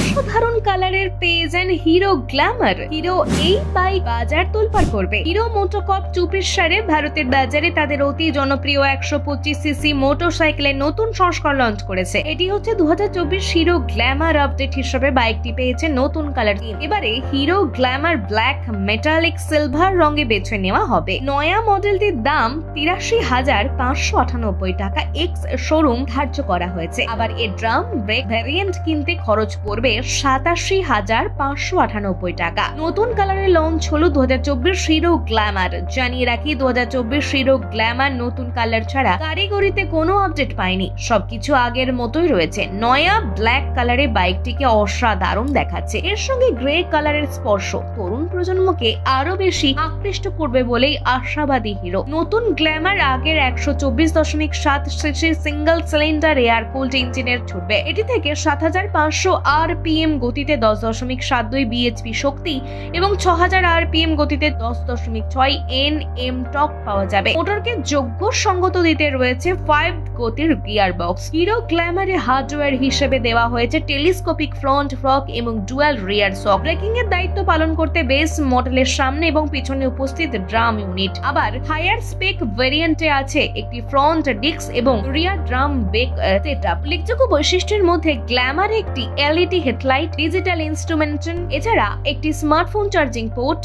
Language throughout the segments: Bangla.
অসাধারণ কালারের পেয়ে যান হিরো গ্ল্যামার। হিরো এই বাইক বাজার তোলপাড় করবে। হিরো মোটোকর্প 2 ভারতের বাজারে তাদের অতি জনপ্রিয় 125 সিসি মোটরসাইকেলের নতুন সংস্করণ লঞ্চ করেছে। এটি হচ্ছে 2024 হিরো গ্ল্যামার আপডেট হিসেবে বাইকটি পেয়েছে নতুন কালার। এবারে hero Glamour black metallic silver রঙে বেছে নেওয়া হবে। নয়া মডেলটির দাম 83,598 টাকা এক্স শোরুম ধার্য করা হয়েছে। আবার এর ড্রাম ব্রেক ভ্যারিয়েন্ট কিনতে খরচ পড়বে 87,598 টাকা। নতুন কালারের লঞ্চ হলো 2024 হিরো গ্ল্যামার। জানিয়ে রাখি 2024 হিরো গ্ল্যামার নতুন কালার ছাড়া কারিগরিতে কোনো আপডেট পায়নি, সবকিছু আগের মতোই রয়েছে। নয়া ব্ল্যাক কালারে বাইকটিকে অসাধারণ দেখাচ্ছে। এর সঙ্গে গ্রে কালারের স্পর্শ তরুণ প্রজন্মকে আরো বেশি আকৃষ্ট করবে বলেই আশাবাদী হিরো। নতুন গ্ল্যামার আগের 124.7 CC single cylinder air cooled ইঞ্জিনের ছুটবে। এটি থেকে 7500 আরপিএম গতিতে 10.72 বিএইচপি শক্তি এবং 6000 আরপিএম গতিতে 10.6 এনএম টর্ক পাওয়া যাবে। মোটরকে যোগ্য সঙ্গত দিতে রয়েছে 5 গতির গিয়ার বক্স। হিরো গ্ল্যামারে হার্ডওয়্যার হিসেবে দেওয়া হয়েছে টেলিস্কোপিক ফ্রন্ট ফক এবং ডুয়াল রিয়ার শক। ব্রেকিং এর দায়িত্ব পালন করতে বেস মডেলের সামনে এবং পিছনে উপস্থিত ড্রাম ইউনিট। আবার হায়ার স্পেক ভেরিয়েন্টে আছে একটি ফ্রন্ট ডিস্ক এবং রিয়ার ড্রাম ব্রেক সেটআপ। উল্লেখযোগ্য বৈশিষ্ট্যের মধ্যে গ্ল্যামার একটি এলইডি হেডলাইট, ডিজিটাল ইনস্ট্রুমেন্টেশন, এছাড়া একটি smartphone charging port,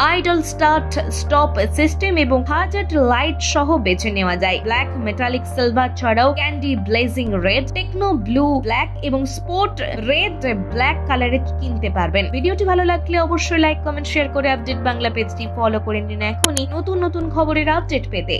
idle start stop system এবং হাজার্ড লাইট সহ বেছে নেওয়া যায়। ব্ল্যাক মেটালিক সিলভার ছাড়াও candy blazing red, techno blue black এবং স্পোর্ট রেড ব্ল্যাক কালারে কিনতে পারবেন। ভিডিওটি ভালো লাগলে অবশ্যই লাইক, কমেন্ট, শেয়ার করে আপডেট বাংলা পেজটি ফলো করে নিন এখনই নতুন নতুন খবরের আপডেট পেতে।